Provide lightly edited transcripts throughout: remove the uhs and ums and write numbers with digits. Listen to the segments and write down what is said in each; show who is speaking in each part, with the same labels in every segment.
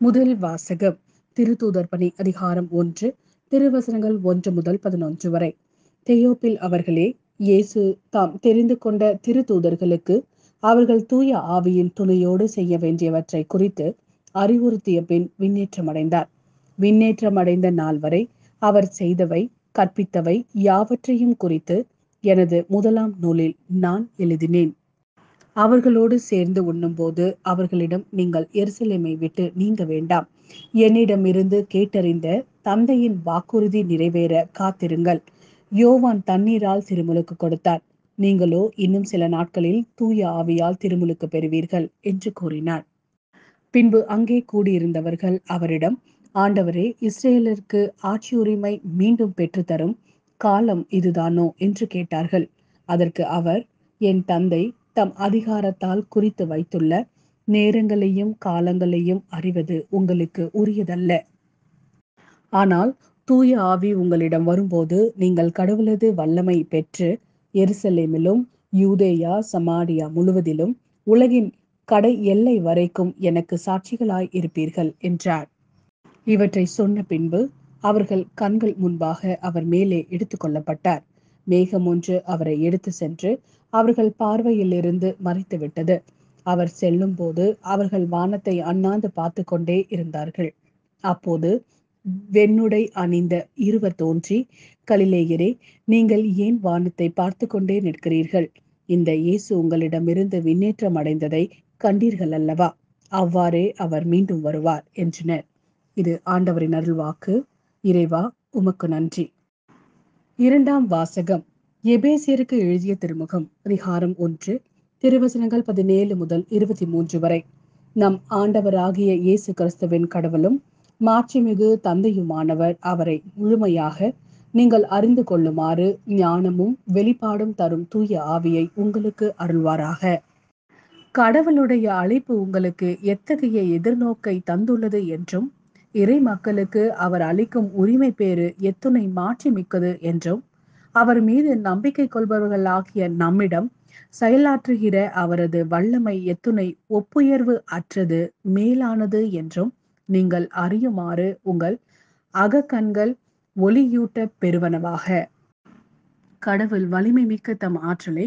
Speaker 1: முதல் வாசகம். திருத்தூதர் பணி அதிகாரம் 1, திருவசனங்கள் 1 முதல் 11 வரை. தெயோப்பில் அவர்களே, இயேசு தாம் தெரிந்து கொண்ட திருத்தூதர்களுக்கு அவர்கள் தூய ஆவியின் துணையோடு செய்ய வேண்டியவற்றை குறித்து அறிவுறுத்திய பின் விண்ணேற்றமடைந்தார். விண்ணேற்றமடைந்த நாள் வரை அவர் செய்தவை, கற்பித்தவை யாவற்றையும் குறித்து எனது முதலாம் நூலில் நான் எழுதினேன். அவர்களோடு சேர்ந்து உண்ணும்போது அவர்களிடம், நீங்கள் எருசலேமை விட்டு நீங்க வேண்டாம், என்னிடமிருந்து கேட்டறிந்த தந்தையின் வாக்குறுதி நிறைவேற காத்திருங்கள். யோவான் தண்ணீரால் திருமுழுக்கு கொடுத்தார், நீங்களோ இன்னும் சில நாட்களில் தூய ஆவியால் திருமுழுக்கு பெறுவீர்கள் என்று கூறினார். பின்பு அங்கே கூடியிருந்தவர்கள் அவரிடம், ஆண்டவரே, இஸ்ரேலருக்கு ஆட்சி உரிமை மீண்டும் பெற்றுத்தரும் காலம் இதுதானோ என்று கேட்டார்கள். அதற்கு அவர், என் தந்தை தம் அதிகாரத்தால் குறித்து வைத்துள்ள நேரங்களையும் காலங்களையும் அறிவது உங்களுக்கு உரியதல்ல. ஆனால் தூய ஆவி உங்களிடம் வரும்போது நீங்கள் கடவுளது வல்லமை பெற்று எருசலேமிலும் யூதேயா சமாரியா முழுவதிலும் உலகின் கடை எல்லை வரைக்கும் எனக்கு சாட்சிகளாய் இருப்பீர்கள் என்றார். இவற்றை சொன்ன பின்பு அவர்கள் கண்கள் முன்பாக அவர் மேலே எடுத்து கொள்ளப்பட்டார். மேகம் ஒன்று அவரை எடுத்து சென்று அவர்கள் பார்வையிலிருந்து மறைத்துவிட்டது. அவர் செல்லும் போது அவர்கள் வானத்தை அண்ணாந்து பார்த்து கொண்டே இருந்தார்கள். அப்போது வெண்ணுடை அணிந்த இருவர் தோன்றி, கலிலேயரே, நீங்கள் ஏன் வானத்தை பார்த்து கொண்டே நிற்கிறீர்கள்? இந்த இயேசு உங்களிடமிருந்து விண்ணேற்றம் அடைந்ததை கண்டீர்கள் அல்லவா? அவ்வாறே அவர் மீண்டும் வருவார் என்றனர். இது ஆண்டவரின் அருள்வாக்கு. இறைவா, உமக்கு நன்றி. இரண்டாம் வாசகம். எபேசியருக்கு எழுதிய திருமுகம் அதிகாரம் 1, திருவசனங்கள் 17 முதல் 23 வரை. நம் ஆண்டவராகிய இயேசு கிறிஸ்துவின் கடவுளும் மாட்சிமிகு தந்தையுமானவர் அவரை முழுமையாக நீங்கள் அறிந்து கொள்ளுமாறு ஞானமும் வெளிப்பாடும் தரும் தூய ஆவியை உங்களுக்கு அருள்வாராக. கடவுளுடைய அழைப்பு உங்களுக்கு எத்தகைய எதிர்நோக்கை தந்துள்ளது என்றும், இறை மக்களுக்கு அவர் அளிக்கும் உரிமை பேறு எத்துணை மாட்சி மிக்கது என்றும், அவர் மீது நம்பிக்கை கொள்பவர்களாகிய நம்மிடம் செயலாற்றுகிற அவரது வல்லமை எத்துணை ஒப்புயர்வு அற்றது மேலானது என்றும் நீங்கள் அறியுமாறு உங்கள் அகக்கண்கள் ஒளியூட்ட பெறுவனவாக. கடவுள் வலிமை மிக்க தம் ஆற்றலை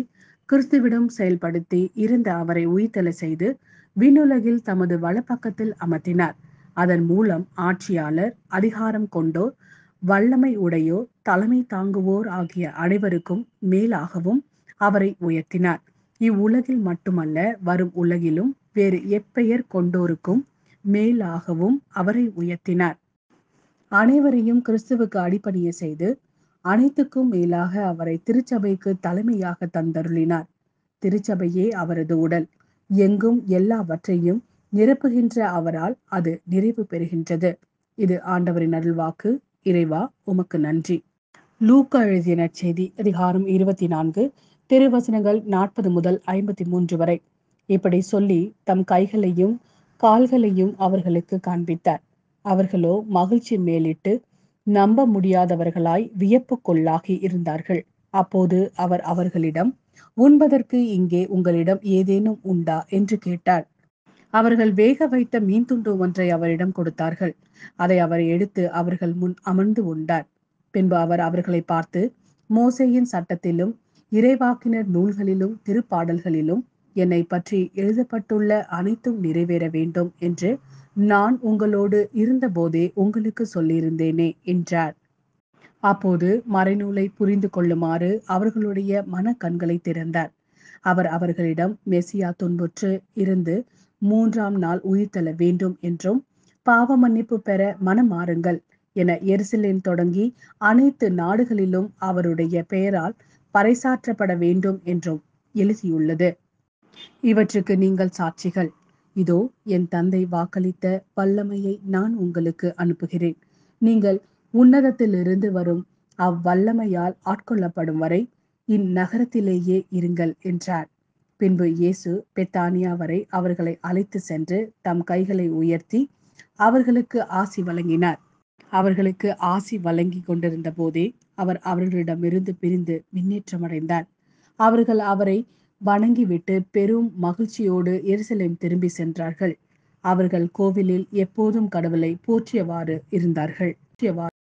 Speaker 1: கிறிஸ்துவிடம் செயல்படுத்தி இருந்த அவரை உயிர்த்தெழ செய்து விண்ணுலகில் தமது வலப்பக்கத்தில் அமர்த்தினார். அதன் மூலம் ஆட்சியாளர், அதிகாரம் கொண்டோர், வல்லமை உடையோர், தலைமை தாங்குவோர் ஆகிய அனைவருக்கும் மேலாகவும் அவரை உயர்த்தினார். இவ்வுலகில் மட்டுமல்ல, வரும் உலகிலும் வேறு எப்பெயர் கொண்டோருக்கும் மேலாகவும் அவரை உயர்த்தினார். அனைவரையும் கிறிஸ்துவுக்கு அடிபணிய செய்து அனைத்துக்கும் மேலாக அவரை திருச்சபைக்கு தலைமையாக தந்தருளினார். திருச்சபையே அவரது உடல். எங்கும் எல்லாவற்றையும் நிரப்புகின்ற அவரால் அது நிறைவு பெறுகின்றது. இது ஆண்டவரின் அருள்வாக்கு. இறைவா, உமக்கு நன்றி. லூக்கா எழுதிய நற்செய்தி அதிகாரம் 24, திருவசனங்கள் 40 முதல் 53 வரை. இப்படி சொல்லி தம் கைகளையும் கால்களையும் அவர்களுக்கு காண்பித்தார். அவர்களோ மகிழ்ச்சி மேலிட்டு நம்ப முடியாதவர்களாய் வியப்புக்குள்ளாகி இருந்தார்கள். அப்போது அவர் அவர்களிடம், உண்பதற்கு இங்கே உங்களிடம் ஏதேனும் உண்டா என்று கேட்டார். அவர்கள் வேக வைத்த மீன் துண்டு ஒன்றை அவரிடம் கொடுத்தார்கள். அதை அவர் எடுத்து அவர்கள் முன் அமர்ந்து உண்டார். பின்பு அவர் அவர்களை பார்த்து, மோசேயின் சட்டத்திலும் இறைவாக்கினர் நூல்களிலும் திருப்பாடல்களிலும் என்னை பற்றி எழுதப்பட்டுள்ள அனைத்தும் நிறைவேற வேண்டும் என்று நான் உங்களோடு இருந்தபோதே உங்களுக்கு சொல்லியிருந்தேனே என்றார். அப்போது மறைநூலை புரிந்து கொள்ளுமாறு அவர்களுடைய மனக்கண்களை திறந்தார். அவர் அவர்களிடம், மெசியா துன்புற்று இருந்து 3ஆம் நாள் உயிர்த்தெழ வேண்டும் என்றும், பாவ மன்னிப்பு பெற மனமாறுங்கள் என எருசலேம் தொடங்கி அனைத்து நாடுகளிலும் அவருடைய பெயரால் பறைசாற்றப்பட வேண்டும் என்றும் எழுதியுள்ளது. இவற்றுக்கு நீங்கள் சாட்சிகள். இதோ, என் தந்தை வாக்களித்த வல்லமையை நான் உங்களுக்கு அனுப்புகிறேன். நீங்கள் உன்னதத்திலிருந்து வரும் அவ்வல்லமையால் ஆட்கொள்ளப்படும் வரை இந்நகரத்திலேயே இருங்கள் என்றார். பின்பு இயேசு பெத்தானியா வரை அவர்களை அழைத்து சென்று தம் கைகளை உயர்த்தி அவர்களுக்கு ஆசி வழங்கினார். அவர்களுக்கு ஆசி வழங்கி கொண்டிருந்த போதே அவர் அவர்களிடமிருந்து பிரிந்து விண்ணேற்றமடைந்தார். அவர்கள் அவரை வணங்கிவிட்டு பெரும் மகிழ்ச்சியோடு எருசலேம் திரும்பி சென்றார்கள். அவர்கள் கோவிலில் எப்போதும் கடவுளை போற்றியவாறு இருந்தார்கள்.